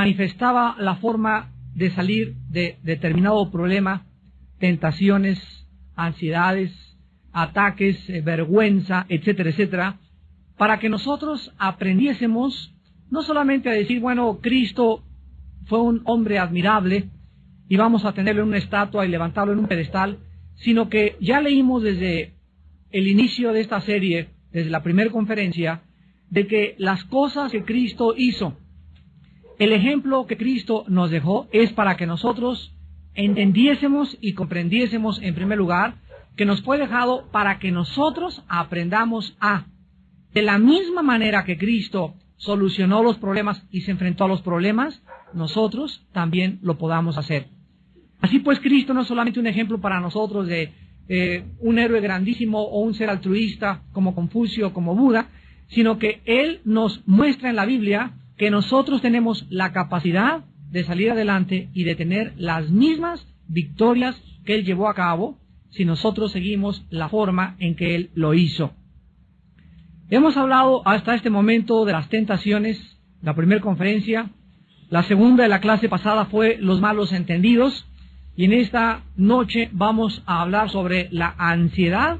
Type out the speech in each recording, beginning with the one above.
manifestaba la forma de salir de determinado problema, tentaciones, ansiedades, ataques, vergüenza, etcétera, etcétera, para que nosotros aprendiésemos no solamente a decir, bueno, Cristo fue un hombre admirable y vamos a tenerlo en una estatua y levantarlo en un pedestal, sino que ya leímos desde el inicio de esta serie, desde la primera conferencia, de que las cosas que Cristo hizo, el ejemplo que Cristo nos dejó, es para que nosotros entendiésemos y comprendiésemos, en primer lugar, que nos fue dejado para que nosotros aprendamos de la misma manera que Cristo solucionó los problemas y se enfrentó a los problemas, nosotros también lo podamos hacer. Así pues, Cristo no es solamente un ejemplo para nosotros de un héroe grandísimo o un ser altruista como Confucio, como Buda, sino que Él nos muestra en la Biblia que nosotros tenemos la capacidad de salir adelante y de tener las mismas victorias que Él llevó a cabo si nosotros seguimos la forma en que Él lo hizo. Hemos hablado hasta este momento de las tentaciones, la primera conferencia. La segunda de la clase pasada fue los malos entendidos. Y en esta noche vamos a hablar sobre la ansiedad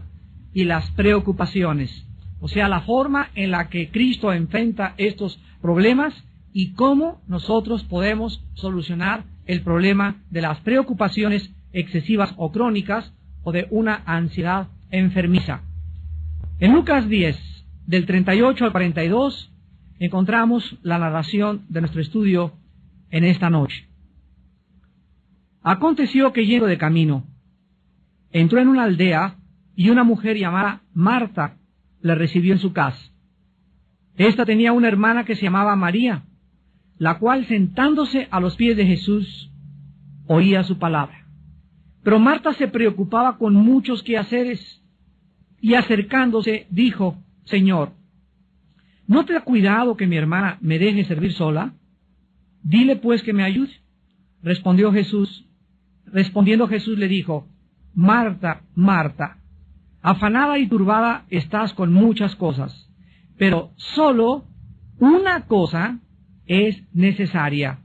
y las preocupaciones. O sea, la forma en la que Cristo enfrenta estos problemas y cómo nosotros podemos solucionar el problema de las preocupaciones excesivas o crónicas o de una ansiedad enfermiza. En Lucas 10, del 38 al 42, encontramos la narración de nuestro estudio en esta noche. Aconteció que yendo de camino, entró en una aldea y una mujer llamada Marta le recibió en su casa. Esta tenía una hermana que se llamaba María, la cual sentándose a los pies de Jesús oía su palabra. Pero Marta se preocupaba con muchos quehaceres y acercándose dijo: Señor, ¿no te da cuidado que mi hermana me deje servir sola? Dile pues que me ayude. Respondiendo Jesús le dijo: Marta, Marta, afanada y turbada estás con muchas cosas, pero solo una cosa es necesaria,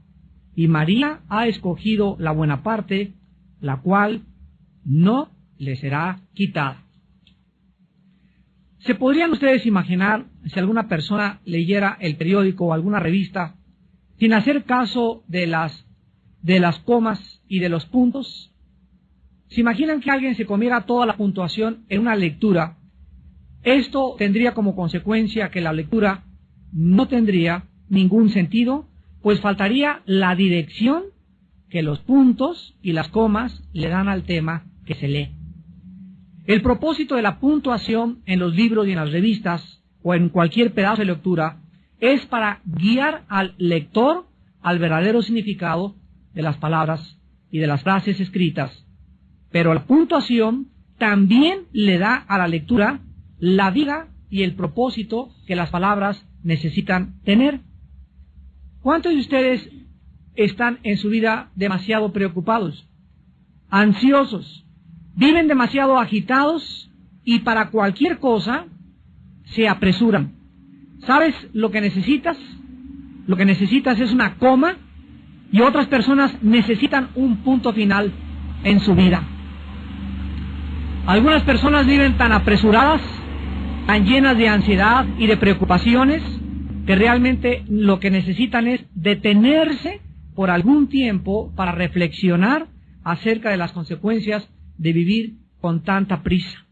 y María ha escogido la buena parte, la cual no le será quitada. ¿Se podrían ustedes imaginar si alguna persona leyera el periódico o alguna revista sin hacer caso de las comas y de los puntos? ¿Se imaginan que alguien se comiera toda la puntuación en una lectura? Esto tendría como consecuencia que la lectura no tendría ningún sentido, pues faltaría la dirección que los puntos y las comas le dan al tema que se lee. El propósito de la puntuación en los libros y en las revistas o en cualquier pedazo de lectura es para guiar al lector al verdadero significado de las palabras y de las frases escritas. Pero la puntuación también le da a la lectura la vida y el propósito que las palabras necesitan tener. ¿Cuántos de ustedes están en su vida demasiado preocupados, ansiosos, viven demasiado agitados y para cualquier cosa se apresuran? ¿Sabes lo que necesitas? Lo que necesitas es una coma, y otras personas necesitan un punto final en su vida. Algunas personas viven tan apresuradas, tan llenas de ansiedad y de preocupaciones, que realmente lo que necesitan es detenerse por algún tiempo para reflexionar acerca de las consecuencias de vivir con tanta prisa.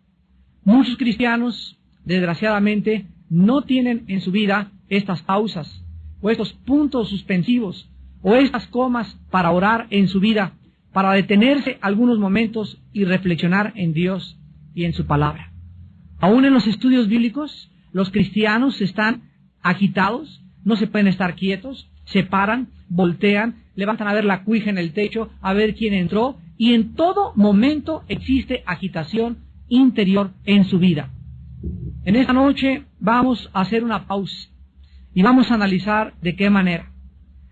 Muchos cristianos, desgraciadamente, no tienen en su vida estas pausas, o estos puntos suspensivos, o estas comas para orar en su vida, para detenerse algunos momentos y reflexionar en Dios y en su palabra. Aún en los estudios bíblicos, los cristianos están agitados, no se pueden estar quietos, se paran, voltean, levantan a ver la cuija en el techo, a ver quién entró, y en todo momento existe agitación interior en su vida. En esta noche vamos a hacer una pausa y vamos a analizar de qué manera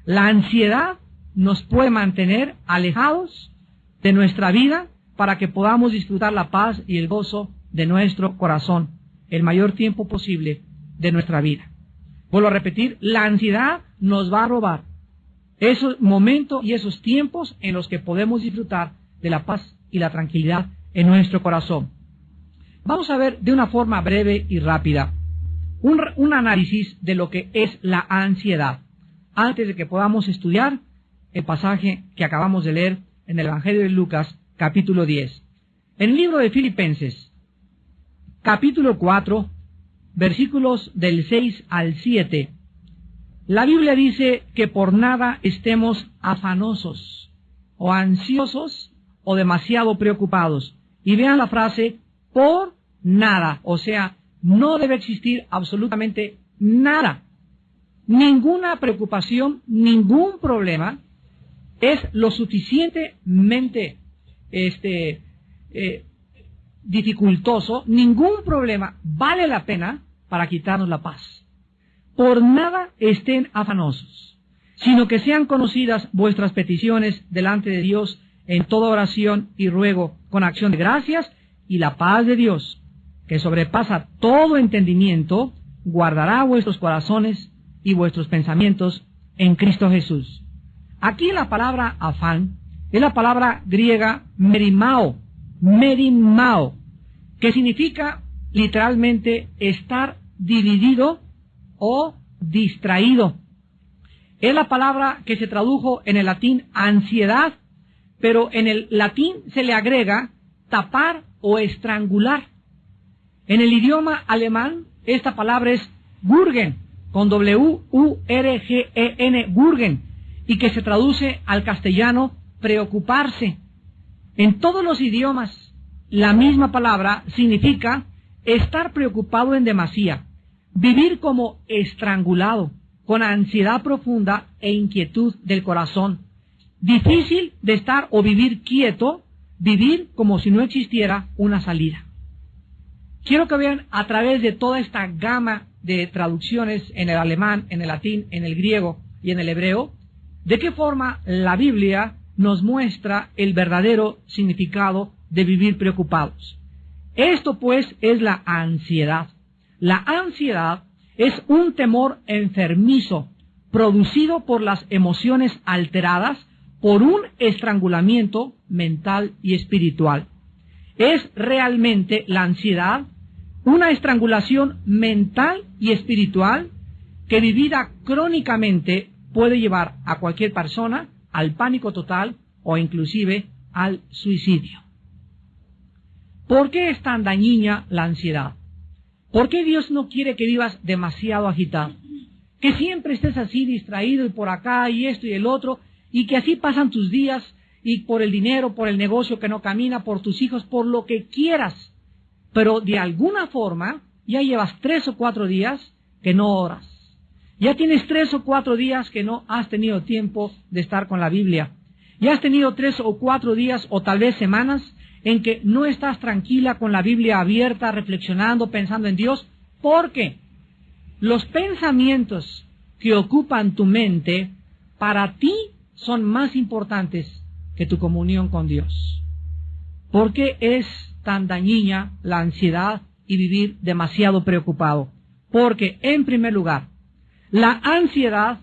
la ansiedad nos puede mantener alejados de nuestra vida para que podamos disfrutar la paz y el gozo de nuestro corazón el mayor tiempo posible de nuestra vida. Vuelvo a repetir, la ansiedad nos va a robar esos momentos y esos tiempos en los que podemos disfrutar de la paz y la tranquilidad en nuestro corazón. Vamos a ver de una forma breve y rápida un análisis de lo que es la ansiedad, antes de que podamos estudiar el pasaje que acabamos de leer en el Evangelio de Lucas, capítulo 10. En el libro de Filipenses, capítulo 4, versículos del 6 al 7, la Biblia dice que por nada estemos afanosos, o ansiosos, o demasiado preocupados. Y vean la frase, por nada, o sea, no debe existir absolutamente nada. Ninguna preocupación, ningún problema es lo suficientemente dificultoso, ningún problema vale la pena para quitarnos la paz. Por nada estén afanosos, sino que sean conocidas vuestras peticiones delante de Dios en toda oración y ruego con acción de gracias, y la paz de Dios, que sobrepasa todo entendimiento, guardará vuestros corazones y vuestros pensamientos en Cristo Jesús. Aquí la palabra afán es la palabra griega merimao, que significa literalmente estar dividido o distraído. Es la palabra que se tradujo en el latín ansiedad, pero en el latín se le agrega tapar o estrangular. En el idioma alemán, esta palabra es Wurgen, con W-U-R-G-E-N, Wurgen, y que se traduce al castellano preocuparse. En todos los idiomas, la misma palabra significa estar preocupado en demasía, vivir como estrangulado, con ansiedad profunda e inquietud del corazón. Difícil de estar o vivir quieto, vivir como si no existiera una salida. Quiero que vean a través de toda esta gama de traducciones en el alemán, en el latín, en el griego y en el hebreo, de qué forma la Biblia nos muestra el verdadero significado de vivir preocupados. Esto pues es la ansiedad. La ansiedad es un temor enfermizo producido por las emociones alteradas por un estrangulamiento mental y espiritual. Es realmente la ansiedad una estrangulación mental y espiritual que vivida crónicamente puede llevar a cualquier persona al pánico total o inclusive al suicidio. ¿Por qué es tan dañina la ansiedad? ¿Por qué Dios no quiere que vivas demasiado agitado? Que siempre estés así distraído y por acá y esto y el otro, y que así pasan tus días y por el dinero, por el negocio que no camina, por tus hijos, por lo que quieras. Pero de alguna forma ya llevas 3 o 4 días que no oras. Ya tienes 3 o 4 días que no has tenido tiempo de estar con la Biblia. Ya has tenido 3 o 4 días o tal vez semanas en que no estás tranquila con la Biblia abierta, reflexionando, pensando en Dios, porque los pensamientos que ocupan tu mente para ti son más importantes que tu comunión con Dios. ¿Por qué es tan dañina la ansiedad y vivir demasiado preocupado? Porque, en primer lugar, la ansiedad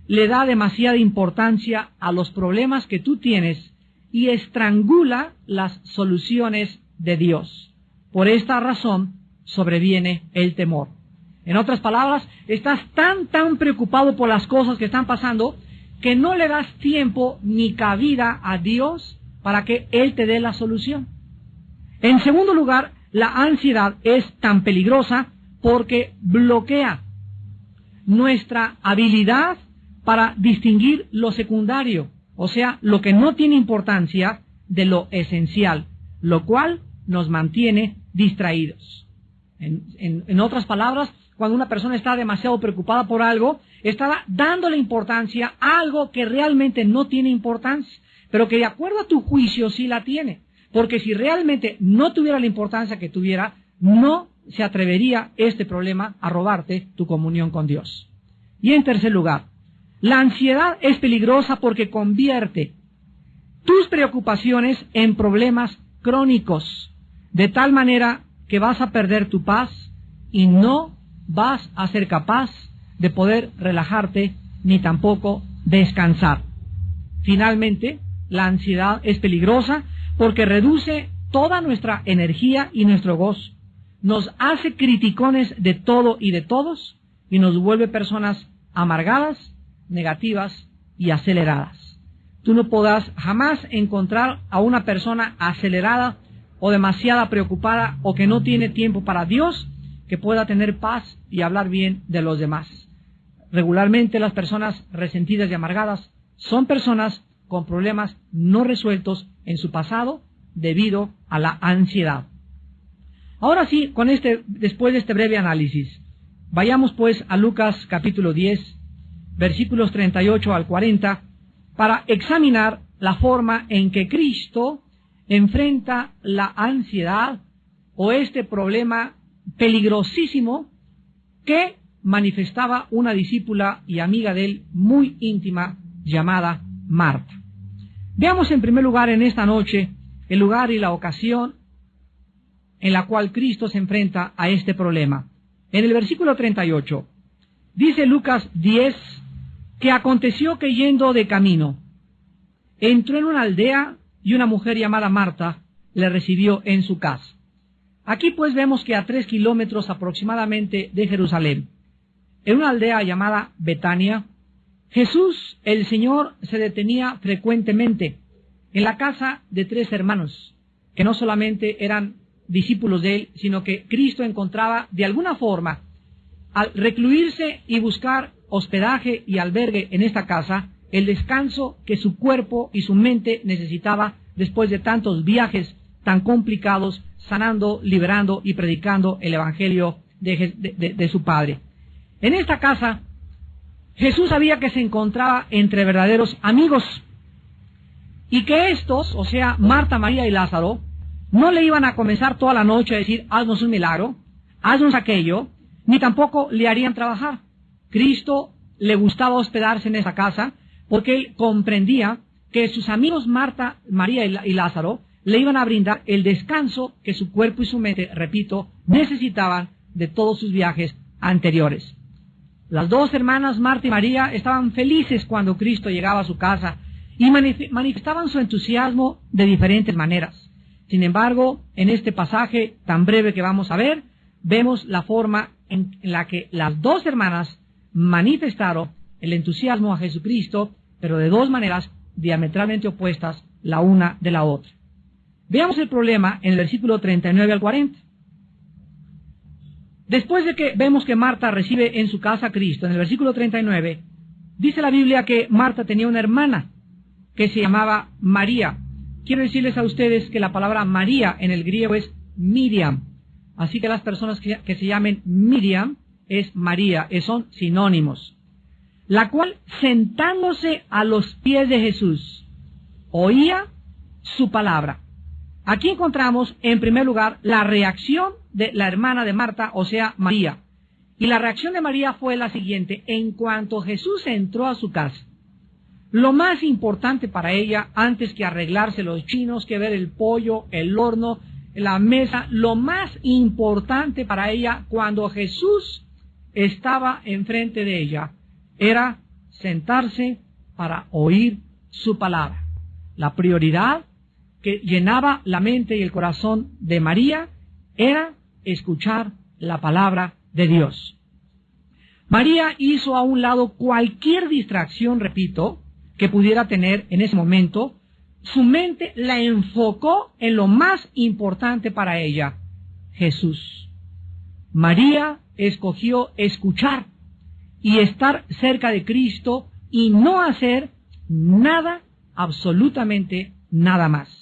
le da demasiada importancia a los problemas que tú tienes y estrangula las soluciones de Dios. Por esta razón sobreviene el temor. En otras palabras, estás tan preocupado por las cosas que están pasando que no le das tiempo ni cabida a Dios para que Él te dé la solución. En segundo lugar, la ansiedad es tan peligrosa porque bloquea nuestra habilidad para distinguir lo secundario, o sea, lo que no tiene importancia de lo esencial, lo cual nos mantiene distraídos. En otras palabras, cuando una persona está demasiado preocupada por algo, está dándole importancia a algo que realmente no tiene importancia, pero que de acuerdo a tu juicio sí la tiene. Porque si realmente no tuviera la importancia que tuviera, no se atrevería este problema a robarte tu comunión con Dios. Y en tercer lugar, la ansiedad es peligrosa porque convierte tus preocupaciones en problemas crónicos, de tal manera que vas a perder tu paz y no vas a ser capaz de poder relajarte ni tampoco descansar. Finalmente, la ansiedad es peligrosa porque reduce toda nuestra energía y nuestro gozo. Nos hace criticones de todo y de todos y nos vuelve personas amargadas, negativas y aceleradas. Tú no podrás jamás encontrar a una persona acelerada o demasiado preocupada o que no tiene tiempo para Dios que pueda tener paz y hablar bien de los demás. Regularmente las personas resentidas y amargadas son personas con problemas no resueltos en su pasado debido a la ansiedad. Ahora sí, después de este breve análisis, vayamos pues a Lucas capítulo 10, versículos 38 al 40, para examinar la forma en que Cristo enfrenta la ansiedad o este problema peligrosísimo que manifestaba una discípula y amiga de él muy íntima llamada Marta. Veamos en primer lugar en esta noche el lugar y la ocasión en la cual Cristo se enfrenta a este problema. En el versículo 38, dice Lucas 10, que aconteció que yendo de camino, entró en una aldea y una mujer llamada Marta le recibió en su casa. Aquí pues vemos que a 3 kilómetros aproximadamente de Jerusalén, en una aldea llamada Betania, Jesús, el Señor, se detenía frecuentemente en la casa de 3 hermanos, que no solamente eran discípulos de él, sino que Cristo encontraba de alguna forma, al recluirse y buscar hospedaje y albergue en esta casa, el descanso que su cuerpo y su mente necesitaba después de tantos viajes tan complicados, sanando, liberando y predicando el Evangelio de su Padre. En esta casa, Jesús sabía que se encontraba entre verdaderos amigos y que estos, o sea, Marta, María y Lázaro, no le iban a comenzar toda la noche a decir, haznos un milagro, haznos aquello, ni tampoco le harían trabajar. Cristo le gustaba hospedarse en esa casa porque él comprendía que sus amigos Marta, María y Lázaro le iban a brindar el descanso que su cuerpo y su mente, repito, necesitaban de todos sus viajes anteriores. Las 2 hermanas, Marta y María, estaban felices cuando Cristo llegaba a su casa y manifestaban su entusiasmo de diferentes maneras. Sin embargo, en este pasaje tan breve que vamos a ver, vemos la forma en la que las 2 hermanas manifestaron el entusiasmo a Jesucristo, pero de 2 maneras diametralmente opuestas la una de la otra. Veamos el problema en el versículo 39 al 40. Después de que vemos que Marta recibe en su casa a Cristo, en el versículo 39, dice la Biblia que Marta tenía una hermana que se llamaba María. Quiero decirles a ustedes que la palabra María en el griego es Miriam. Así que las personas que se llamen Miriam es María, son sinónimos. La cual, sentándose a los pies de Jesús, oía su palabra. Aquí encontramos, en primer lugar, la reacción de la hermana de Marta, o sea, María. Y la reacción de María fue la siguiente: en cuanto Jesús entró a su casa, lo más importante para ella, antes que arreglarse los chinos, que ver el pollo, el horno, la mesa, lo más importante para ella cuando Jesús estaba enfrente de ella, era sentarse para oír su palabra. La prioridad que llenaba la mente y el corazón de María era escuchar la palabra de Dios. María hizo a un lado cualquier distracción, repito, que pudiera tener en ese momento. Su mente la enfocó en lo más importante para ella, Jesús. María escogió escuchar y estar cerca de Cristo y no hacer nada, absolutamente nada más.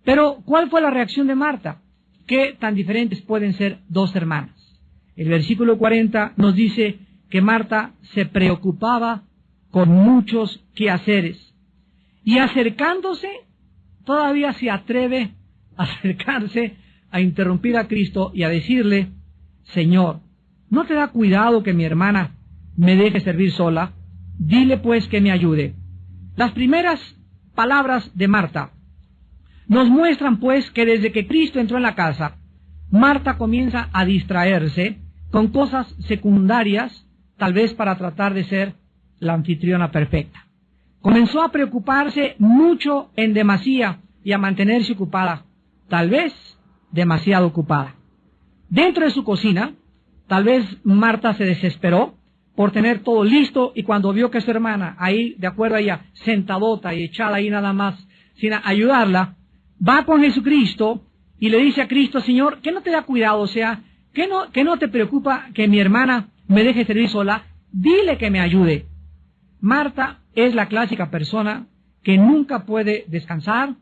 Pero, ¿cuál fue la reacción de Marta? ¿Qué tan diferentes pueden ser 2 hermanas? El versículo 40 nos dice que Marta se preocupaba con muchos quehaceres y acercándose, todavía se atreve a acercarse a interrumpir a Cristo y a decirle: Señor, ¿no te da cuidado que mi hermana me deje servir sola? Dile pues que me ayude. Las primeras palabras de Marta nos muestran pues que desde que Cristo entró en la casa, Marta comienza a distraerse con cosas secundarias, tal vez para tratar de ser la anfitriona perfecta. Comenzó a preocuparse mucho en demasía y a mantenerse ocupada, tal vez demasiado ocupada. Dentro de su cocina, tal vez Marta se desesperó por tener todo listo, y cuando vio que su hermana, ahí, de acuerdo a ella, sentadota y echada ahí nada más, sin ayudarla, va con Jesucristo y le dice a Cristo: Señor, ¿qué no te da cuidado? O sea, ¿qué no te preocupa que mi hermana me deje servir sola? Dile que me ayude. Marta es la clásica persona que nunca puede descansar,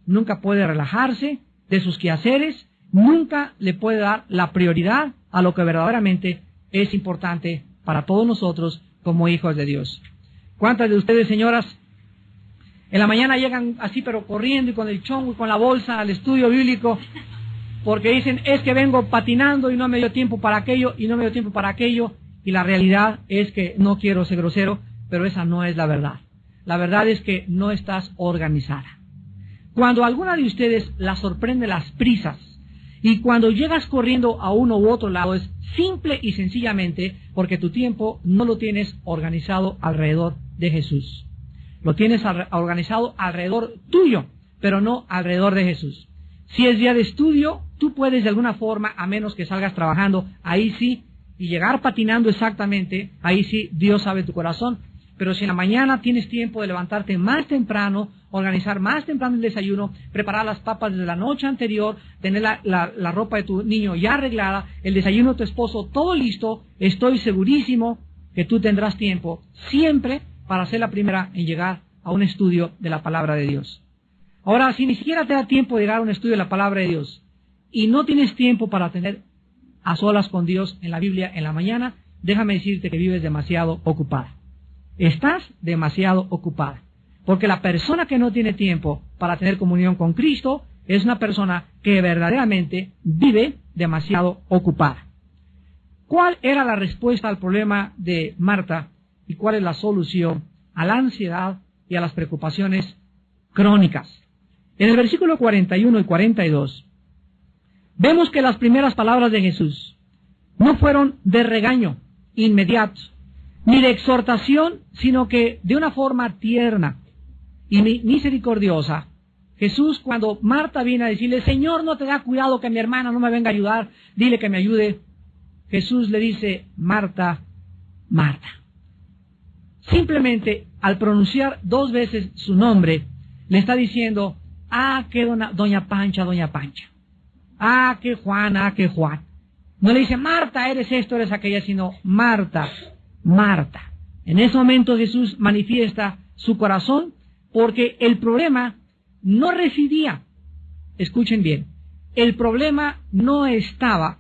nunca puede relajarse de sus quehaceres, nunca le puede dar la prioridad a lo que verdaderamente es importante para todos nosotros como hijos de Dios. ¿Cuántas de ustedes, señoras, en la mañana llegan así pero corriendo y con el chongo y con la bolsa al estudio bíblico porque dicen: es que vengo patinando y no me dio tiempo para aquello y no me dio tiempo para aquello? Y la realidad es que, no quiero ser grosero, pero esa no es la verdad. La verdad es que no estás organizada. Cuando alguna de ustedes la sorprende las prisas y cuando llegas corriendo a uno u otro lado, es simple y sencillamente porque tu tiempo no lo tienes organizado alrededor de Jesús. Lo tienes organizado alrededor tuyo, pero no alrededor de Jesús. Si es día de estudio, tú puedes de alguna forma, a menos que salgas trabajando, ahí sí, y llegar patinando exactamente, ahí sí, Dios sabe tu corazón. Pero si en la mañana tienes tiempo de levantarte más temprano, organizar más temprano el desayuno, preparar las papas desde la noche anterior, tener la ropa de tu niño ya arreglada, el desayuno de tu esposo todo listo, estoy segurísimo que tú tendrás tiempo siempre para ser la primera en llegar a un estudio de la palabra de Dios. Ahora, si ni siquiera te da tiempo de llegar a un estudio de la palabra de Dios y no tienes tiempo para tener a solas con Dios en la Biblia en la mañana, déjame decirte que vives demasiado ocupada. Estás demasiado ocupada, porque la persona que no tiene tiempo para tener comunión con Cristo es una persona que verdaderamente vive demasiado ocupada. ¿Cuál era la respuesta al problema de Marta y cuál es la solución a la ansiedad y a las preocupaciones crónicas? En el versículo 41 y 42 vemos que las primeras palabras de Jesús no fueron de regaño inmediato, ni de exhortación, sino que de una forma tierna y misericordiosa. Jesús, cuando Marta viene a decirle: Señor, no te da cuidado que mi hermana no me venga a ayudar, dile que me ayude. Jesús le dice: Marta, Marta. Simplemente al pronunciar 2 veces su nombre, le está diciendo: ah, que doña Pancha, doña Pancha. Ah, que Juan, ah, que Juan. No le dice: Marta, eres esto, eres aquella, sino Marta, Marta. En ese momento Jesús manifiesta su corazón, porque el problema no residía, escuchen bien, el problema no estaba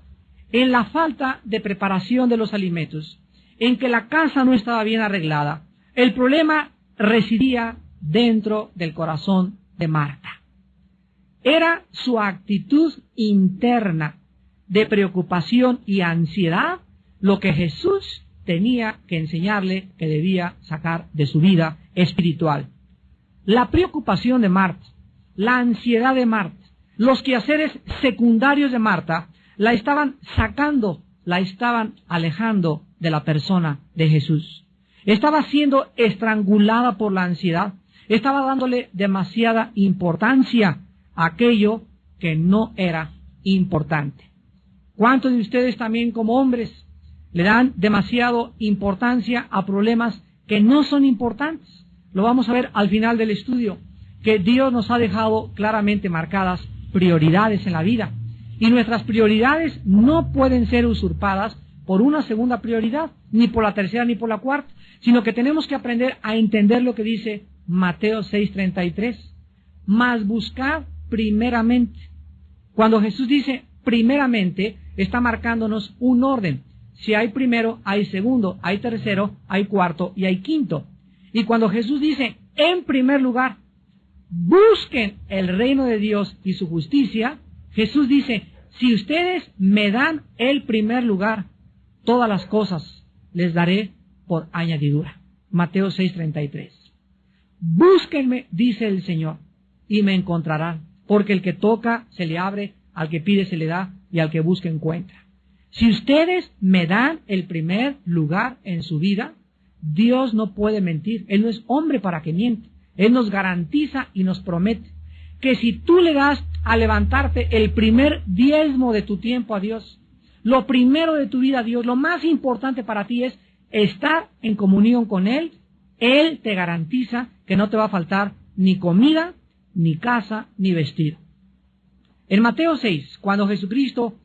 en la falta de preparación de los alimentos, en que la casa no estaba bien arreglada. El problema residía dentro del corazón de Marta. Era su actitud interna de preocupación y ansiedad lo que Jesús tenía que enseñarle que debía sacar de su vida espiritual. La preocupación de Marta, la ansiedad de Marta, los quehaceres secundarios de Marta, la estaban sacando, la estaban alejando de la persona de Jesús. Estaba siendo estrangulada por la ansiedad, estaba dándole demasiada importancia a aquello que no era importante. ¿Cuántos de ustedes también como hombres le dan demasiada importancia a problemas que no son importantes? Lo vamos a ver al final del estudio, que Dios nos ha dejado claramente marcadas prioridades en la vida, y nuestras prioridades no pueden ser usurpadas por una segunda prioridad, ni por la tercera ni por la cuarta, sino que tenemos que aprender a entender lo que dice Mateo 6:33, mas buscad primeramente. Cuando Jesús dice primeramente, está marcándonos un orden. Si hay primero, hay segundo, hay tercero, hay cuarto y hay quinto. Y cuando Jesús dice en primer lugar, busquen el reino de Dios y su justicia, Jesús dice: si ustedes me dan el primer lugar, todas las cosas les daré por añadidura. Mateo 6:33. Búsquenme, dice el Señor, y me encontrarán, porque el que toca se le abre, al que pide se le da, y al que busca encuentra. Si ustedes me dan el primer lugar en su vida, Dios no puede mentir. Él no es hombre para que miente. Él nos garantiza y nos promete que si tú le das a levantarte el primer diezmo de tu tiempo a Dios, lo primero de tu vida a Dios, lo más importante para ti es estar en comunión con Él, Él te garantiza que no te va a faltar ni comida, ni casa, ni vestido. En Mateo 6, cuando Jesucristo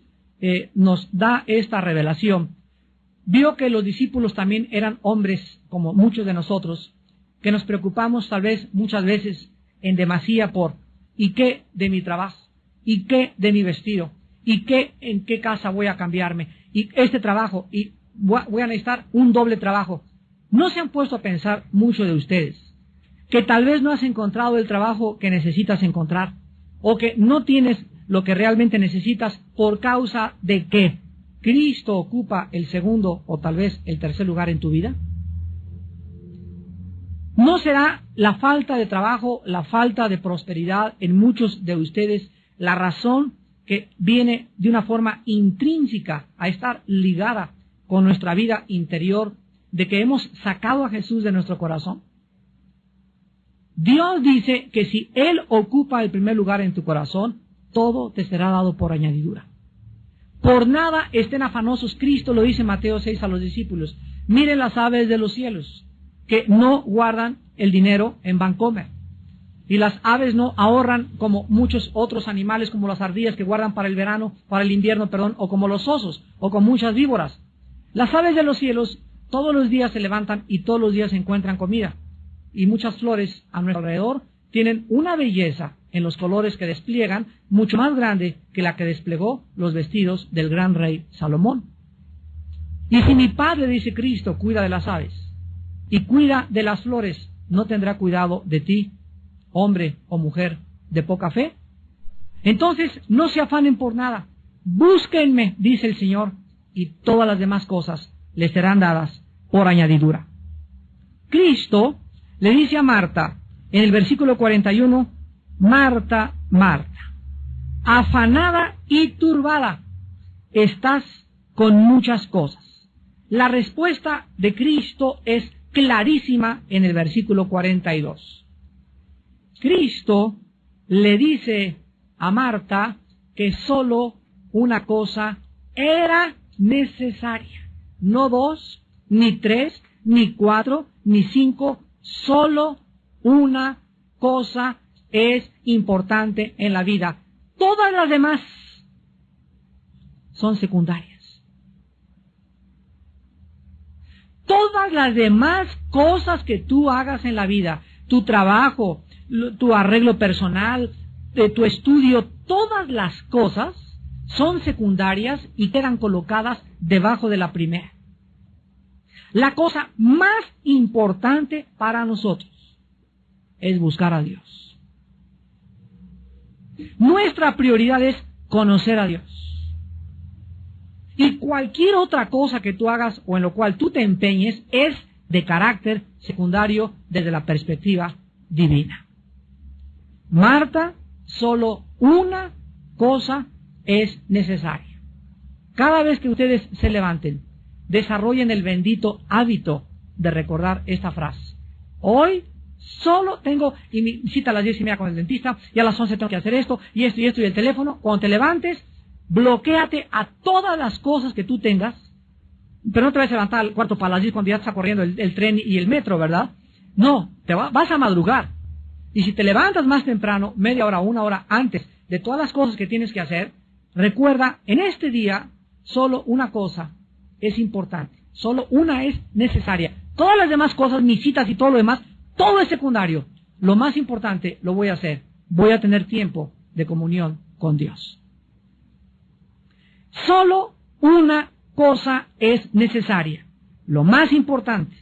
nos da esta revelación, vio que los discípulos también eran hombres como muchos de nosotros, que nos preocupamos tal vez muchas veces en demasía por ¿y qué de mi trabajo? ¿Y qué de mi vestido? ¿Y qué en qué casa voy a cambiarme? ¿Y este trabajo? ¿Y voy a necesitar un doble trabajo? ¿No se han puesto a pensar mucho de ustedes que tal vez no has encontrado el trabajo que necesitas encontrar o que no tienes lo que realmente necesitas por causa de que Cristo ocupa el segundo o tal vez el tercer lugar en tu vida? ¿No será la falta de trabajo, la falta de prosperidad en muchos de ustedes la razón que viene de una forma intrínseca a estar ligada con nuestra vida interior, de que hemos sacado a Jesús de nuestro corazón? Dios dice que si Él ocupa el primer lugar en tu corazón, todo te será dado por añadidura. Por nada estén afanosos. Cristo lo dice en Mateo 6 a los discípulos. Miren las aves de los cielos, que no guardan el dinero en Bancomer. Y las aves no ahorran como muchos otros animales, como las ardillas que guardan para el verano, para el invierno, o como los osos, o con muchas víboras. Las aves de los cielos todos los días se levantan y todos los días encuentran comida. Y muchas flores a nuestro alrededor tienen una belleza en los colores que despliegan, mucho más grande que la que desplegó los vestidos del gran rey Salomón. Y si mi Padre, dice Cristo, cuida de las aves y cuida de las flores, ¿no tendrá cuidado de ti, hombre o mujer de poca fe? Entonces, no se afanen por nada. Búsquenme, dice el Señor, y todas las demás cosas les serán dadas por añadidura. Cristo le dice a Marta, en el versículo 41, Marta, Marta, afanada y turbada, estás con muchas cosas. La respuesta de Cristo es clarísima en el versículo 42. Cristo le dice a Marta que solo una cosa era necesaria. No 2, ni 3, ni 4, ni 5, solo una cosa es importante en la vida. Todas las demás son secundarias. Todas las demás cosas que tú hagas en la vida, tu trabajo, tu arreglo personal, tu estudio, todas las cosas son secundarias y quedan colocadas debajo de la primera. La cosa más importante para nosotros es buscar a Dios. Nuestra prioridad es conocer a Dios. Y cualquier otra cosa que tú hagas o en lo cual tú te empeñes es de carácter secundario desde la perspectiva divina. Marta, solo una cosa es necesaria. Cada vez que ustedes se levanten, desarrollen el bendito hábito de recordar esta frase. Hoy solo tengo, y mi cita a las 10:30 con el dentista, y a las 11 tengo que hacer esto, y el teléfono. Cuando te levantes, bloquéate a todas las cosas que tú tengas, pero no te vas a levantar al cuarto para las 10 cuando ya está corriendo el tren y el metro, ¿verdad? No, vas a madrugar. Y si te levantas más temprano, media hora o una hora antes de todas las cosas que tienes que hacer, recuerda, en este día, solo una cosa es importante, solo una es necesaria. Todas las demás cosas, mis citas y todo lo demás, todo es secundario. Lo más importante lo voy a hacer. Voy a tener tiempo de comunión con Dios. Solo una cosa es necesaria. Lo más importante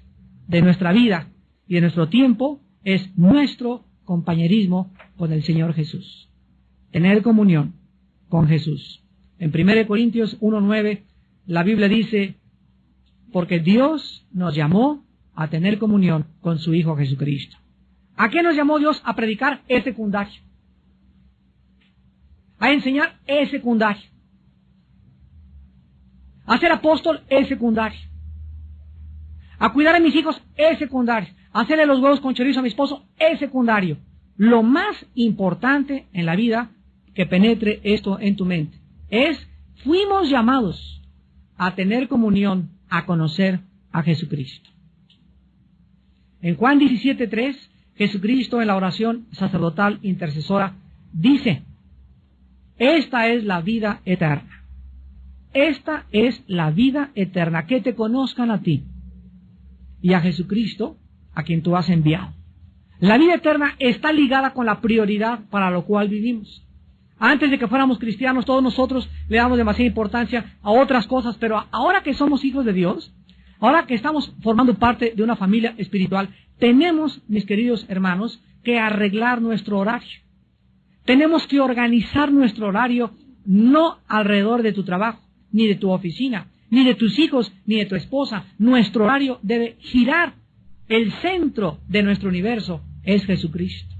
de nuestra vida y de nuestro tiempo es nuestro compañerismo con el Señor Jesús. Tener comunión con Jesús. En 1 Corintios 1:9, la Biblia dice, porque Dios nos llamó a tener comunión con su Hijo Jesucristo. ¿A qué nos llamó Dios? A predicar, es secundario. A enseñar, es secundario. A ser apóstol, es secundario. A cuidar a mis hijos es secundario. A hacerle los huevos con chorizo a mi esposo es secundario. Lo más importante en la vida, que penetre esto en tu mente, fuimos llamados a tener comunión, a conocer a Jesucristo. En Juan 17:3, Jesucristo en la oración sacerdotal intercesora dice: esta es la vida eterna. Esta es la vida eterna, que te conozcan a ti y a Jesucristo, a quien tú has enviado. La vida eterna está ligada con la prioridad para lo cual vivimos. Antes de que fuéramos cristianos, todos nosotros le damos demasiada importancia a otras cosas, pero ahora que somos hijos de Dios, ahora que estamos formando parte de una familia espiritual, tenemos, mis queridos hermanos, que arreglar nuestro horario. Tenemos que organizar nuestro horario no alrededor de tu trabajo, ni de tu oficina, ni de tus hijos, ni de tu esposa. Nuestro horario debe girar. El centro de nuestro universo es Jesucristo.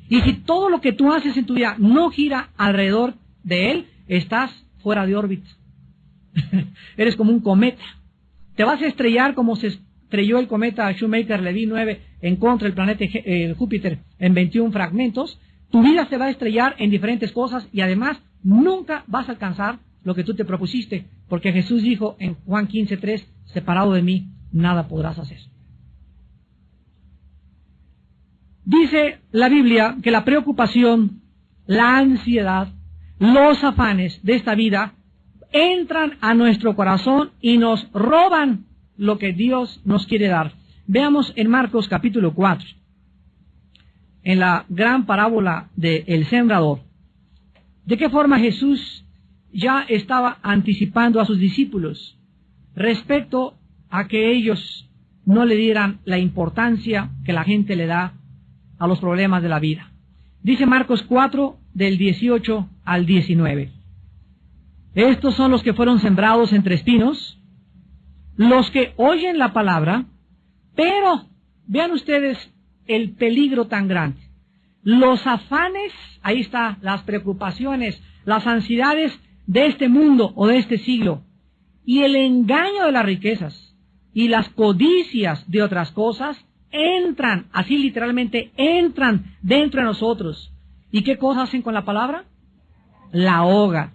Y si todo lo que tú haces en tu vida no gira alrededor de Él, estás fuera de órbita. Eres como un cometa. Te vas a estrellar como se estrelló el cometa Shoemaker-Levy 9 en contra del planeta Júpiter en 21 fragmentos. Tu vida se va a estrellar en diferentes cosas y además nunca vas a alcanzar lo que tú te propusiste, porque Jesús dijo en Juan 15:3, separado de mí, nada podrás hacer. Dice la Biblia que la preocupación, la ansiedad, los afanes de esta vida entran a nuestro corazón y nos roban lo que Dios nos quiere dar. Veamos en Marcos capítulo 4, en la gran parábola del sembrador, de qué forma Jesús ya estaba anticipando a sus discípulos respecto a que ellos no le dieran la importancia que la gente le da a los problemas de la vida. Dice Marcos 4, del 18 al 19. Estos son los que fueron sembrados entre espinos, los que oyen la palabra, pero vean ustedes el peligro tan grande. Los afanes, ahí está, las preocupaciones, las ansiedades de este mundo o de este siglo, y el engaño de las riquezas y las codicias de otras cosas entran, así literalmente entran dentro de nosotros. ¿Y qué cosas hacen con la palabra? La ahoga.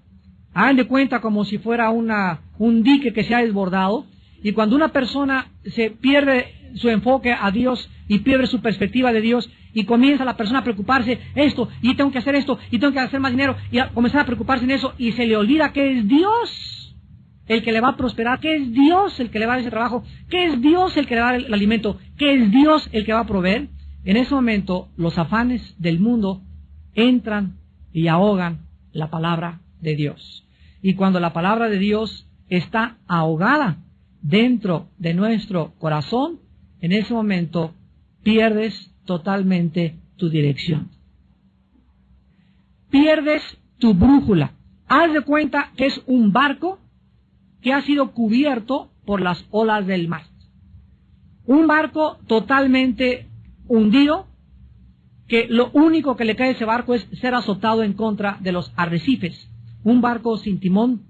Hagan de cuenta como si fuera un dique que se ha desbordado, y cuando una persona se pierde su enfoque a Dios y pierde su perspectiva de Dios y comienza la persona a preocuparse esto, y tengo que hacer esto, y tengo que hacer más dinero, y a comenzar a preocuparse en eso, y se le olvida que es Dios el que le va a prosperar, que es Dios el que le va a dar ese trabajo, que es Dios el que le va a dar el alimento, que es Dios el que va a proveer. En ese momento los afanes del mundo entran y ahogan la palabra de Dios. Y cuando la palabra de Dios está ahogada dentro de nuestro corazón, en ese momento pierdes totalmente tu dirección. Pierdes tu brújula. Haz de cuenta que es un barco que ha sido cubierto por las olas del mar. Un barco totalmente hundido, que lo único que le cae a ese barco es ser azotado en contra de los arrecifes. Un barco sin timón,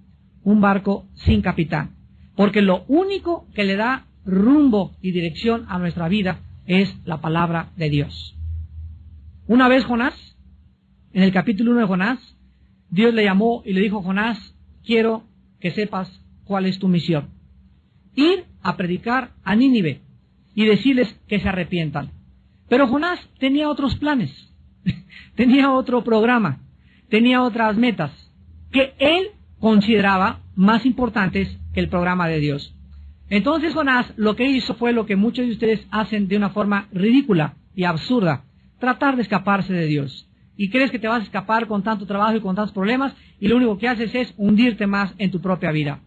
un barco sin capitán. Porque lo único que le da rumbo y dirección a nuestra vida es la palabra de Dios. Una vez Jonás, en el capítulo 1 de Jonás, Dios le llamó y le dijo: Jonás, quiero que sepas cuál es tu misión. Ir a predicar a Nínive y decirles que se arrepientan. Pero Jonás tenía otros planes, tenía otro programa, tenía otras metas que él consideraba más importantes que el programa de Dios. Entonces Jonás lo que hizo fue lo que muchos de ustedes hacen de una forma ridícula y absurda: tratar de escaparse de Dios. Y crees que te vas a escapar con tanto trabajo y con tantos problemas, y lo único que haces es hundirte más en tu propia vida.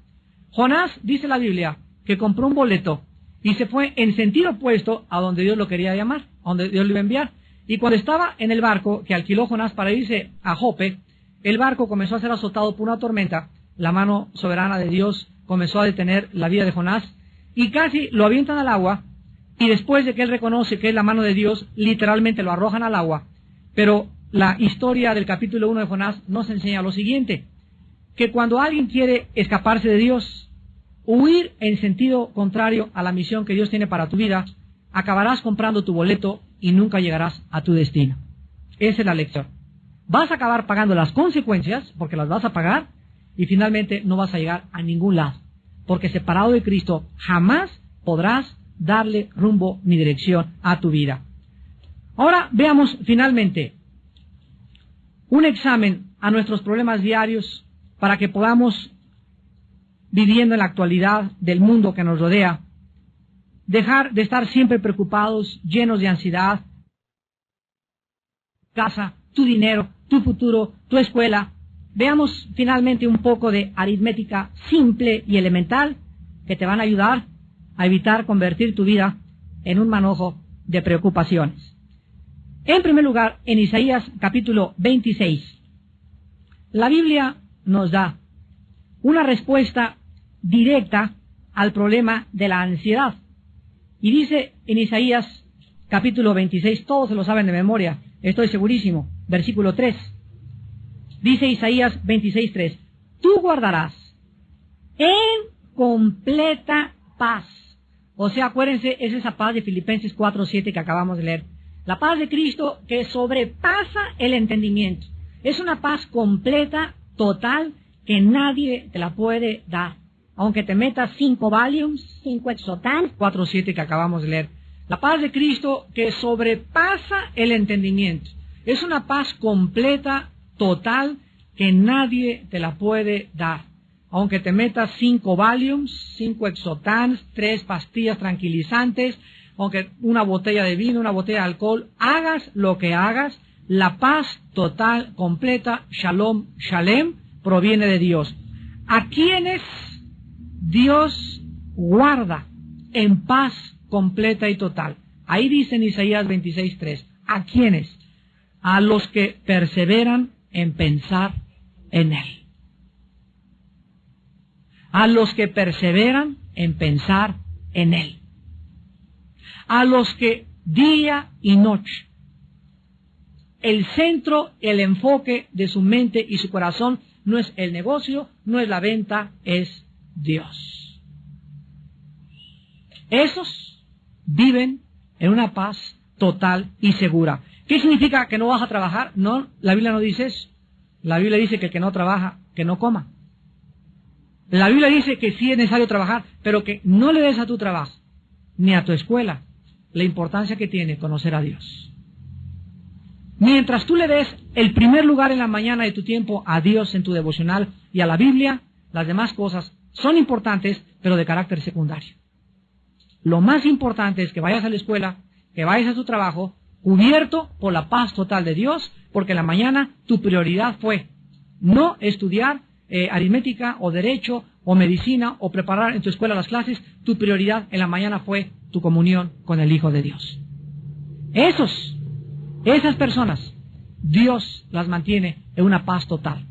Jonás, dice la Biblia, que compró un boleto y se fue en sentido opuesto a donde Dios lo quería llamar, a donde Dios lo iba a enviar. Y cuando estaba en el barco que alquiló Jonás para irse a Jope, el barco comenzó a ser azotado por una tormenta. La mano soberana de Dios comenzó a detener la vida de Jonás y casi lo avientan al agua, y después de que él reconoce que es la mano de Dios, literalmente lo arrojan al agua. Pero la historia del capítulo 1 de Jonás nos enseña lo siguiente: que cuando alguien quiere escaparse de Dios, huir en sentido contrario a la misión que Dios tiene para tu vida, acabarás comprando tu boleto y nunca llegarás a tu destino. Esa es la lección. Vas a acabar pagando las consecuencias, porque las vas a pagar, y finalmente no vas a llegar a ningún lado, porque separado de Cristo jamás podrás darle rumbo ni dirección a tu vida. Ahora veamos finalmente un examen a nuestros problemas diarios para que podamos, viviendo en la actualidad del mundo que nos rodea, dejar de estar siempre preocupados, llenos de ansiedad, casa, tu dinero, tu futuro, tu escuela. Veamos finalmente un poco de aritmética simple y elemental que te van a ayudar a evitar convertir tu vida en un manojo de preocupaciones. En primer lugar, en Isaías capítulo 26, la Biblia nos da una respuesta directa al problema de la ansiedad. Y dice en Isaías capítulo 26, todos se lo saben de memoria, estoy segurísimo, versículo 3. Dice Isaías 26:3, tú guardarás en completa paz. O sea, acuérdense, es esa paz de Filipenses 4:7 que acabamos de leer. La paz de Cristo que sobrepasa el entendimiento. Es una paz completa, total, que nadie te la puede dar. Aunque te metas 5 Valiums, 5 Exotan, 4:7 que acabamos de leer. La paz de Cristo que sobrepasa el entendimiento. Es una paz completa, total, que nadie te la puede dar. Aunque te metas 5 Valiums, 5 Exotans, 3 pastillas tranquilizantes, aunque una botella de vino, una botella de alcohol, hagas lo que hagas, la paz total, completa, Shalom, Shalem, proviene de Dios. ¿A quienes Dios guarda en paz completa y total? Ahí dice en Isaías 26:3, ¿a quiénes? A los que perseveran en pensar en Él. A los que perseveran en pensar en Él. A los que día y noche, el centro, el enfoque de su mente y su corazón no es el negocio, no es la venta, es Dios. Esos viven en una paz total y segura. ¿Qué significa que no vas a trabajar? No, la Biblia no dice eso. La Biblia dice que el que no trabaja, que no coma. La Biblia dice que sí es necesario trabajar, pero que no le des a tu trabajo, ni a tu escuela, la importancia que tiene conocer a Dios. Mientras tú le des el primer lugar en la mañana de tu tiempo a Dios en tu devocional y a la Biblia, las demás cosas son importantes, pero de carácter secundario. Lo más importante es que vayas a la escuela, que vayas a tu trabajo, cubierto por la paz total de Dios, porque en la mañana tu prioridad fue no estudiar aritmética o derecho o medicina o preparar en tu escuela las clases. Tu prioridad en la mañana fue tu comunión con el Hijo de Dios. Esas personas, Dios las mantiene en una paz total.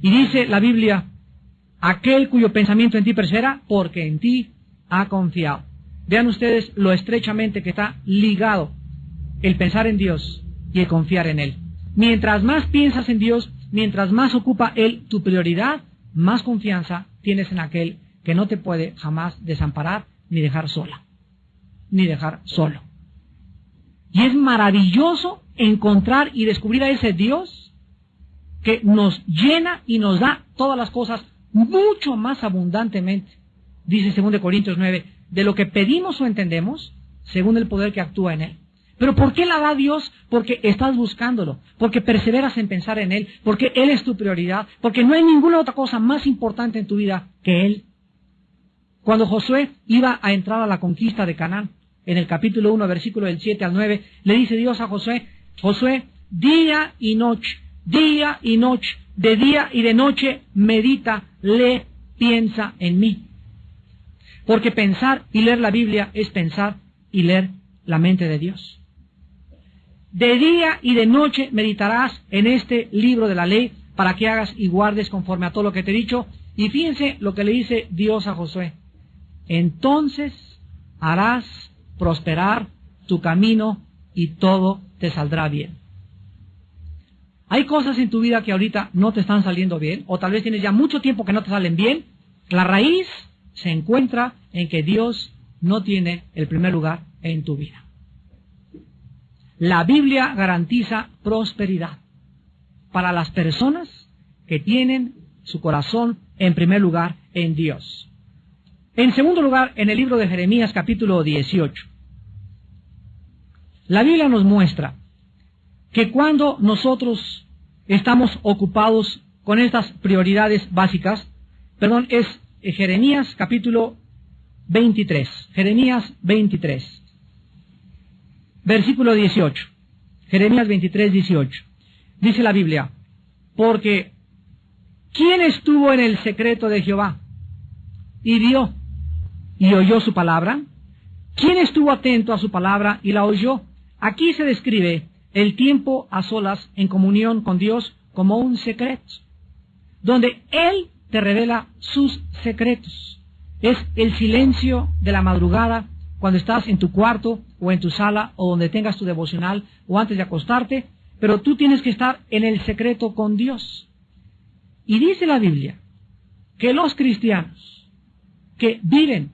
Y dice la Biblia, aquel cuyo pensamiento en ti persevera, porque en ti ha confiado. Vean ustedes lo estrechamente que está ligado el pensar en Dios y el confiar en Él. Mientras más piensas en Dios, mientras más ocupa Él tu prioridad, más confianza tienes en aquel que no te puede jamás desamparar ni dejar sola, ni dejar solo. Y es maravilloso encontrar y descubrir a ese Dios que nos llena y nos da todas las cosas mucho más abundantemente. Dice 2 Corintios 9, de lo que pedimos o entendemos, según el poder que actúa en Él. ¿Pero por qué la da Dios? Porque estás buscándolo, porque perseveras en pensar en Él, porque Él es tu prioridad, porque no hay ninguna otra cosa más importante en tu vida que Él. Cuando Josué iba a entrar a la conquista de Canaán, en el capítulo 1, versículo del 7 al 9, le dice Dios a Josué, Josué, día y noche, de día y de noche, medita, lee, piensa en mí. Porque pensar y leer la Biblia es pensar y leer la mente de Dios. De día y de noche meditarás en este libro de la ley para que hagas y guardes conforme a todo lo que te he dicho. Y fíjense lo que le dice Dios a Josué. Entonces harás prosperar tu camino y todo te saldrá bien. Hay cosas en tu vida que ahorita no te están saliendo bien, o tal vez tienes ya mucho tiempo que no te salen bien. La raíz se encuentra en que Dios no tiene el primer lugar en tu vida. La Biblia garantiza prosperidad para las personas que tienen su corazón en primer lugar en Dios. En segundo lugar, en el libro de Jeremías capítulo 18, la Biblia nos muestra que cuando nosotros estamos ocupados con estas prioridades básicas, es Jeremías capítulo 23, Jeremías 23, versículo 18, Jeremías 23, 18, dice la Biblia, porque ¿quién estuvo en el secreto de Jehová y vio y oyó su palabra? ¿Quién estuvo atento a su palabra y la oyó? Aquí se describe el tiempo a solas en comunión con Dios como un secreto, donde Él te revela sus secretos. Es el silencio de la madrugada, cuando estás en tu cuarto o en tu sala o donde tengas tu devocional o antes de acostarte, pero tú tienes que estar en el secreto con Dios. Y dice la Biblia que los cristianos que viven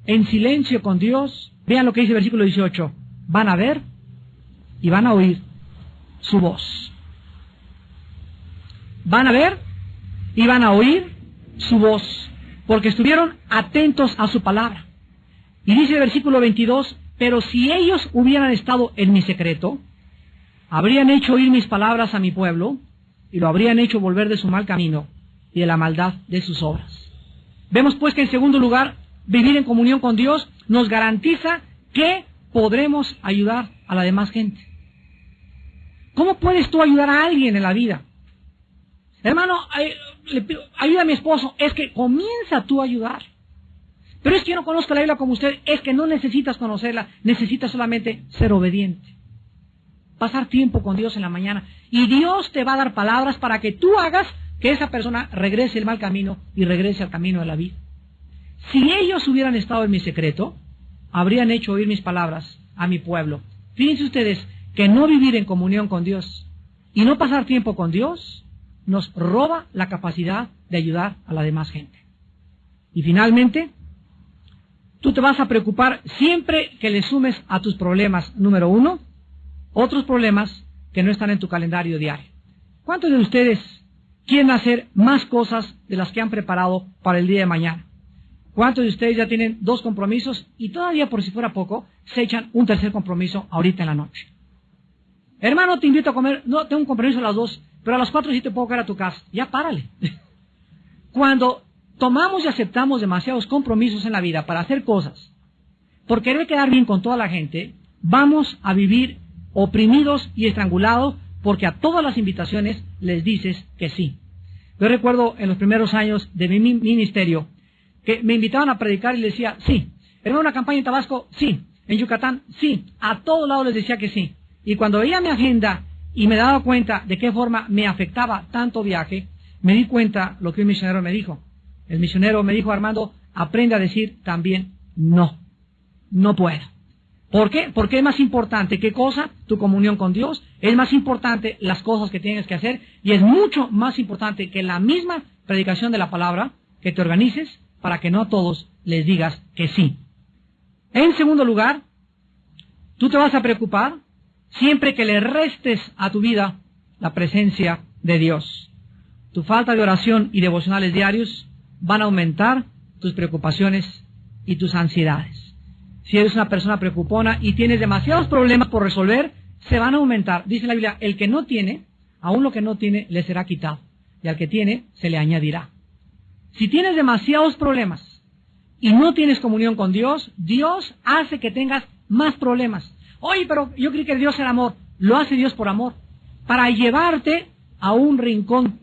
en silencio con Dios, vean lo que dice el versículo 18, van a ver y van a oír su voz. Van a ver y van a oír su voz, porque estuvieron atentos a su palabra. Y dice el versículo 22, pero si ellos hubieran estado en mi secreto, habrían hecho oír mis palabras a mi pueblo, y lo habrían hecho volver de su mal camino y de la maldad de sus obras. Vemos pues que en segundo lugar, vivir en comunión con Dios nos garantiza que podremos ayudar a la demás gente. ¿Cómo puedes tú ayudar a alguien en la vida? Hermano, ayuda a mi esposo. Es que comienza tú a ayudar. Pero es que yo no conozco la Biblia como usted. Es que no necesitas conocerla. Necesitas solamente ser obediente. Pasar tiempo con Dios en la mañana. Y Dios te va a dar palabras para que tú hagas que esa persona regrese el mal camino y regrese al camino de la vida. Si ellos hubieran estado en mi secreto, habrían hecho oír mis palabras a mi pueblo. Fíjense ustedes que no vivir en comunión con Dios y no pasar tiempo con Dios nos roba la capacidad de ayudar a la demás gente. Y finalmente, tú te vas a preocupar siempre que le sumes a tus problemas, número uno, otros problemas que no están en tu calendario diario. ¿Cuántos de ustedes quieren hacer más cosas de las que han preparado para el día de mañana? ¿Cuántos de ustedes ya tienen 2 compromisos y todavía, por si fuera poco, se echan un tercer compromiso ahorita en la noche? Hermano, te invito a comer. No, tengo un compromiso a las 2, pero a las 4 sí te puedo caer a tu casa. Ya párale. Cuando tomamos y aceptamos demasiados compromisos en la vida para hacer cosas, por querer quedar bien con toda la gente, vamos a vivir oprimidos y estrangulados porque a todas las invitaciones les dices que sí. Yo recuerdo en los primeros años de mi ministerio que me invitaban a predicar y les decía, sí. ¿Era una campaña en Tabasco? Sí. ¿En Yucatán? Sí. A todos lados les decía que sí. Y cuando veía mi agenda y me daba cuenta de qué forma me afectaba tanto viaje, me di cuenta lo que un misionero me dijo. El misionero me dijo, Armando, aprende a decir también no. No puedo. ¿Por qué? Porque es más importante, ¿qué cosa? Tu comunión con Dios. Es más importante las cosas que tienes que hacer. Y es mucho más importante que la misma predicación de la palabra, que te organices para que no a todos les digas que sí. En segundo lugar, tú te vas a preocupar siempre que le restes a tu vida la presencia de Dios. Tu falta de oración y devocionales diarios van a aumentar tus preocupaciones y tus ansiedades. Si eres una persona preocupona y tienes demasiados problemas por resolver, se van a aumentar. Dice la Biblia, el que no tiene, aún lo que no tiene, le será quitado. Y al que tiene, se le añadirá. Si tienes demasiados problemas y no tienes comunión con Dios, Dios hace que tengas más problemas. Oye, pero yo creí que Dios era amor. Lo hace Dios por amor. Para llevarte a un rincón.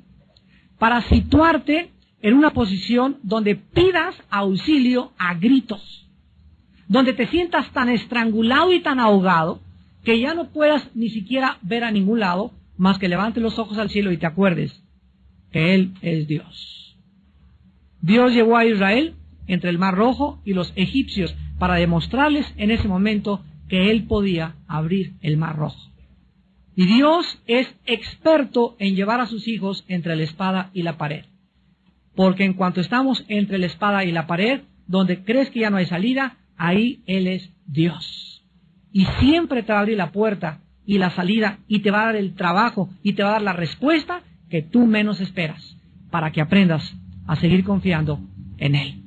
Para situarte en una posición donde pidas auxilio a gritos. Donde te sientas tan estrangulado y tan ahogado que ya no puedas ni siquiera ver a ningún lado más que levantes los ojos al cielo y te acuerdes que Él es Dios. Dios llevó a Israel entre el Mar Rojo y los egipcios para demostrarles en ese momento que Él podía abrir el Mar Rojo. Y Dios es experto en llevar a sus hijos entre la espada y la pared. Porque en cuanto estamos entre la espada y la pared, donde crees que ya no hay salida, ahí Él es Dios. Y siempre te va a abrir la puerta y la salida, y te va a dar el trabajo, y te va a dar la respuesta que tú menos esperas, para que aprendas a seguir confiando en Él.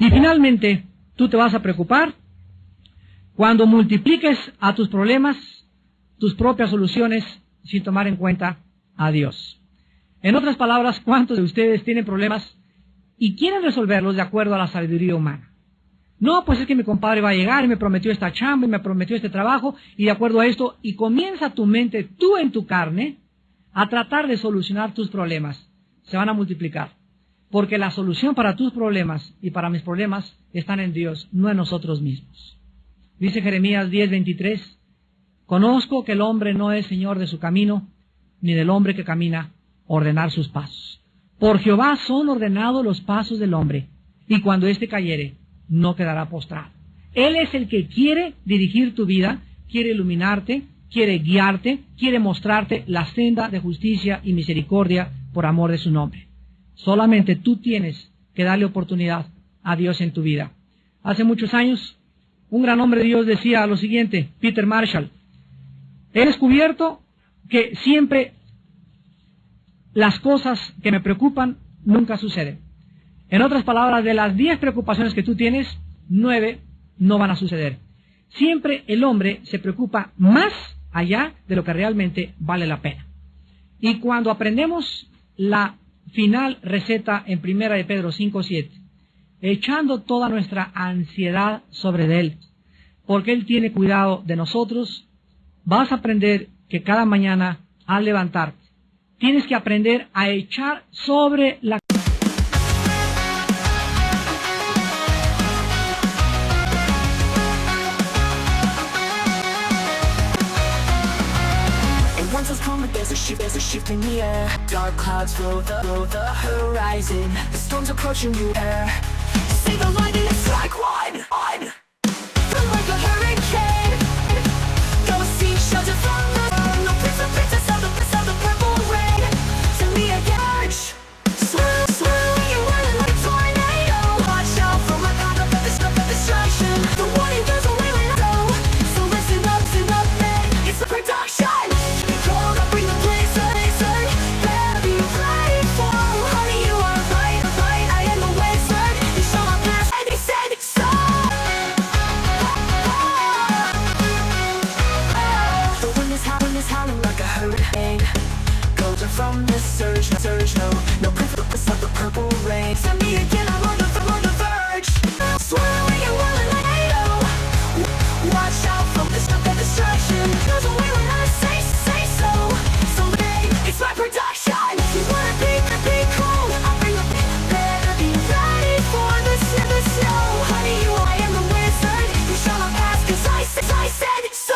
Y finalmente, tú te vas a preocupar cuando multipliques a tus problemas tus propias soluciones sin tomar en cuenta a Dios. En otras palabras, ¿cuántos de ustedes tienen problemas y quieren resolverlos de acuerdo a la sabiduría humana? No, pues es que mi compadre va a llegar y me prometió esta chamba y me prometió este trabajo y de acuerdo a esto, y comienza tu mente, tú en tu carne, a tratar de solucionar tus problemas. Se van a multiplicar. Porque la solución para tus problemas y para mis problemas están en Dios, no en nosotros mismos. Dice Jeremías 10:23, conozco que el hombre no es señor de su camino, ni del hombre que camina ordenar sus pasos. Por Jehová son ordenados los pasos del hombre, y cuando éste cayere, no quedará postrado. Él es el que quiere dirigir tu vida, quiere iluminarte, quiere guiarte, quiere mostrarte la senda de justicia y misericordia por amor de su nombre. Solamente tú tienes que darle oportunidad a Dios en tu vida. Hace muchos años, un gran hombre de Dios decía lo siguiente, Peter Marshall: he descubierto que siempre las cosas que me preocupan nunca suceden. En otras palabras, de las 10 preocupaciones que tú tienes, 9 no van a suceder. Siempre el hombre se preocupa más allá de lo que realmente vale la pena. Y cuando aprendemos la final receta en 1 de Pedro 5:7, echando toda nuestra ansiedad sobre Él, porque Él tiene cuidado de nosotros, vas a aprender que cada mañana al levantarte, tienes que aprender a echar sobre la There's a shift in the air. Dark clouds fill the horizon. The storm's approaching you air. See the lightning, it's like one. Feel like a hurricane. Go seek shelter from the storm. No princess of the purple rain. To me again. Swirl, you run like a tornado. Watch out for my path of destruction. The warning goes away when I go. So listen up, man. It's the production. From this surge, no purpose of the purple rain. Send me again, I'm on the verge. Swirling and whirling like a tornado. Watch out from this destruction. Goes away when I say so. So it's my production. You wanna be cool? I'll bring a bit better. Be ready for the snow. Honey, I am the wizard. You shall not pass, 'cause I said so.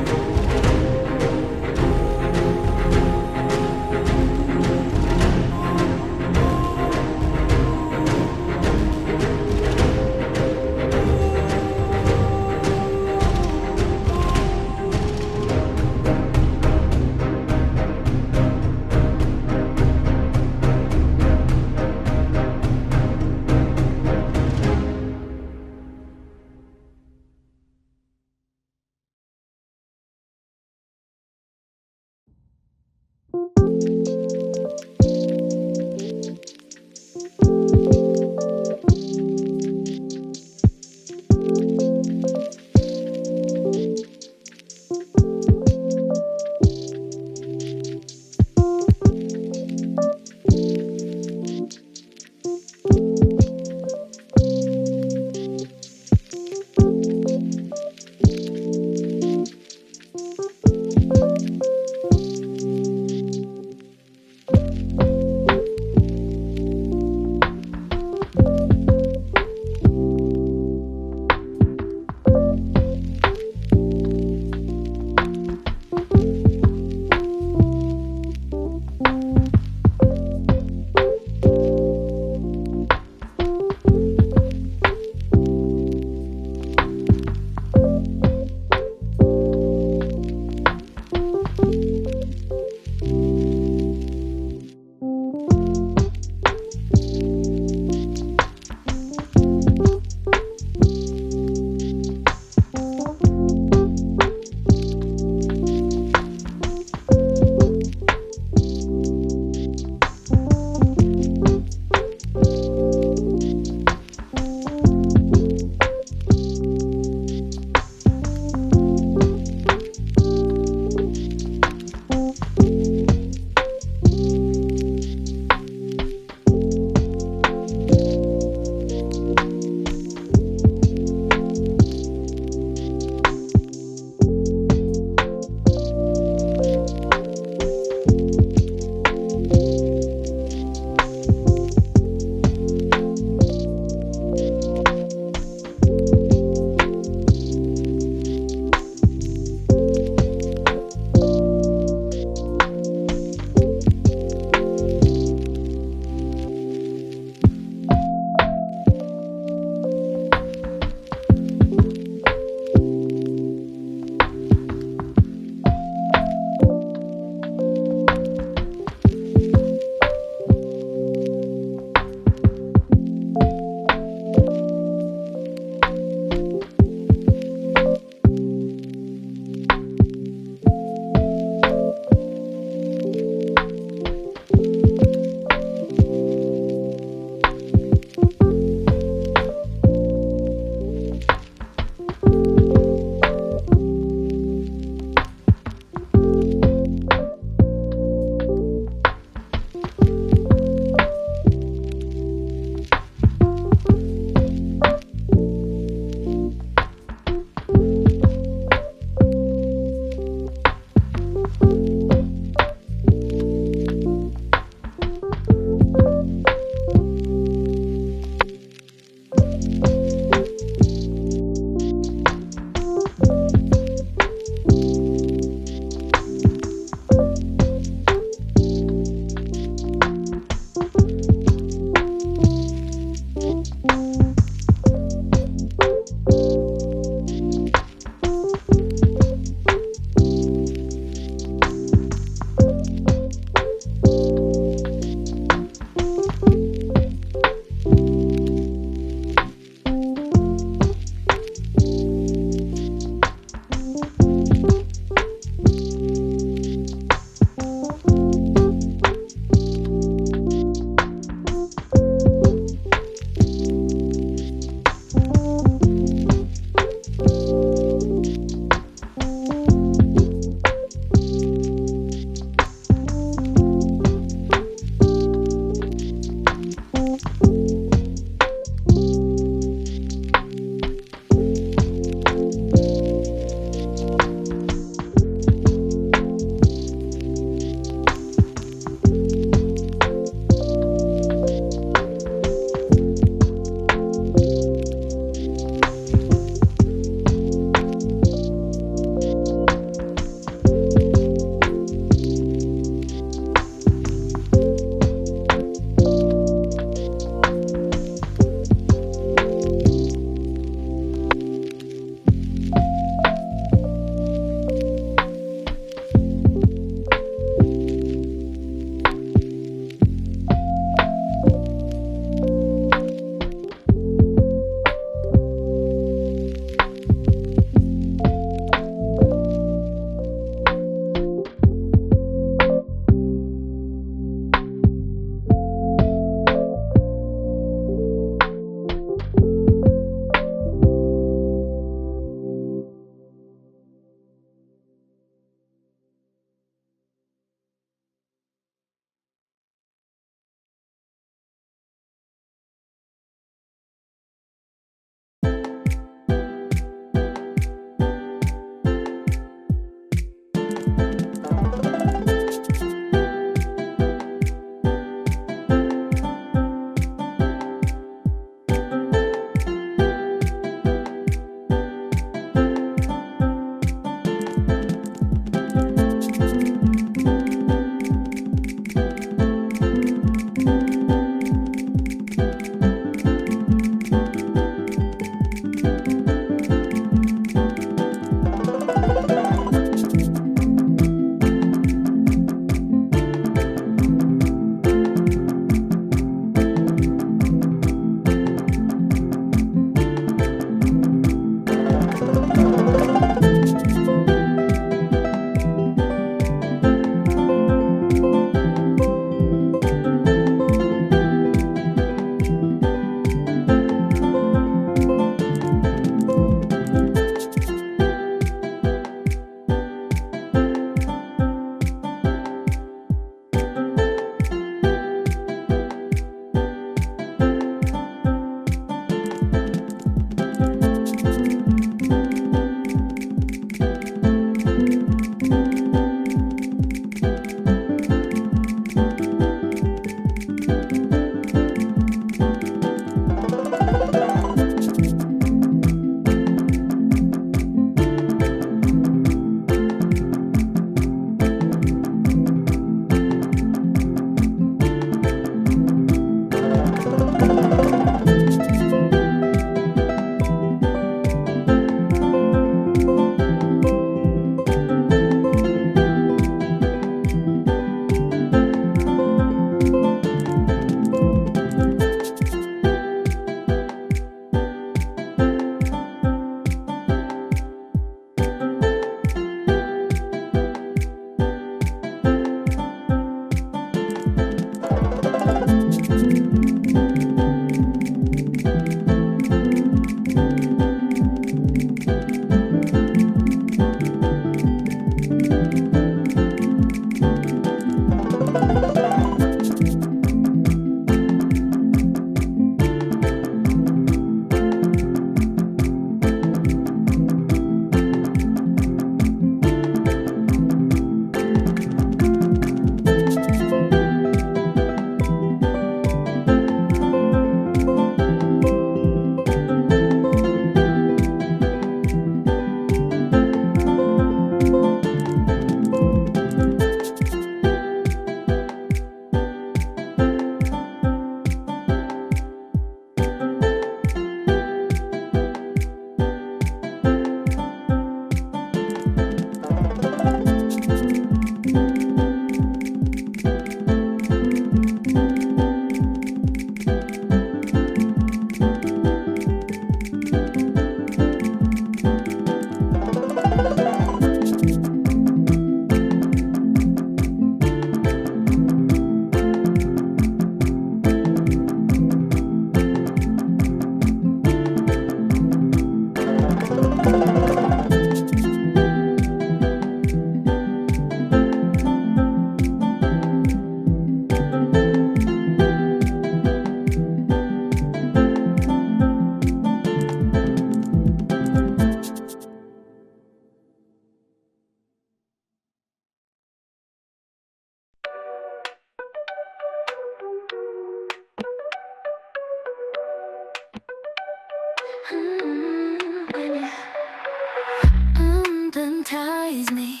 hypnotize me,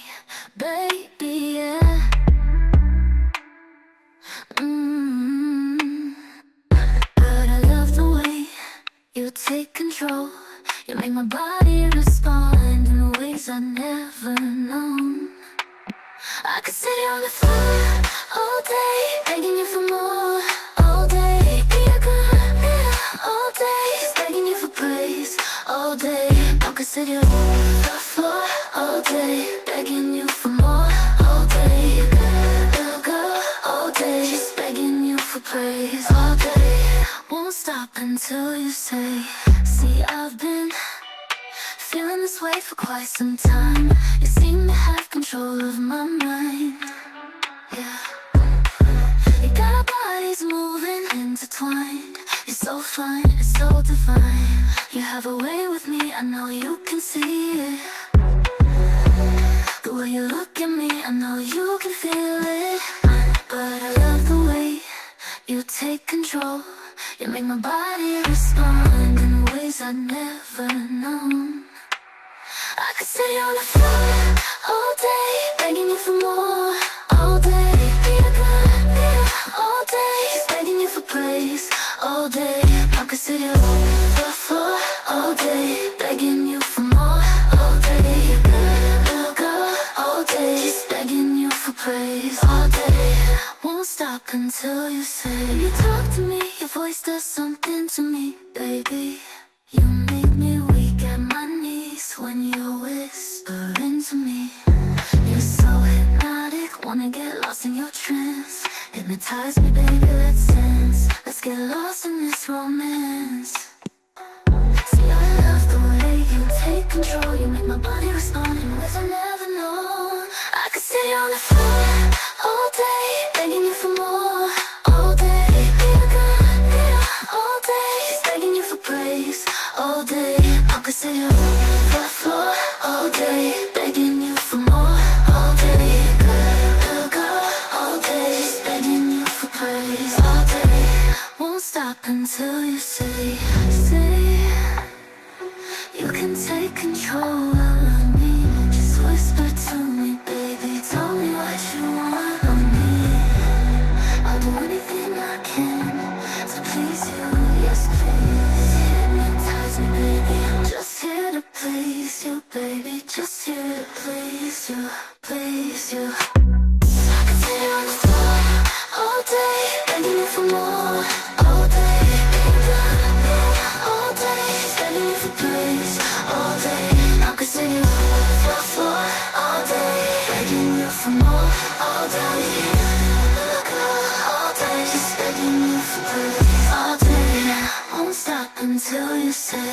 baby, yeah. But I love the way you take control. You make my body respond in ways I've never known. I could sit here on the floor all day, begging you for more. All day, be a girl, yeah. All day, just begging you for praise. All day, I could sit here on the floor all day, begging you for more. All day, girl, all day, just begging you for praise. All day, won't stop until you say. See, I've been feeling this way for quite some time. You seem to have control of my mind, yeah. You got our bodies moving, intertwined. You're so fine, it's so divine. You have a way with me, I know you can see it. The way you look at me, I know you can feel it. But I love the way you take control. You make my body respond in ways I've never known. I could sit here on the floor all day, begging you for more. All day, be a girl, yeah. All day, just begging you for praise. All day, I could sit here on the floor all day, begging you for more. All day, girl, all day, just begging you for praise. All day, won't stop until you say. You talk to me, your voice does something to me, baby. You make me weak at my knees when you're whispering to me. You're so hypnotic, wanna get lost in your trance. Hypnotize me, baby, let's dance. Let's get lost in this romance. See, I love the way you take control. You make my body respond in ways I've never known. I could sit here on the floor all day, begging you for more. All day, be a girl, yeah. All day, just begging you for praise. All day, I could sit here on the floor all day, begging you for more. All day, girl, all day, just begging you for praise. All day, won't stop until you say, you can take control of me. Just whisper to me, baby, tell me what you want of me. I'll do anything I can to please you, yes please. Hypnotize me, baby, I'm just here to please you, baby. Just here to please you, please you. I can sit here on the floor all day, begging you for more. All day, all day, begging you for praise. All day, I could sit here on the floor all day, begging you for more. All day, all day, just begging you for praise. All day, won't stop until you say.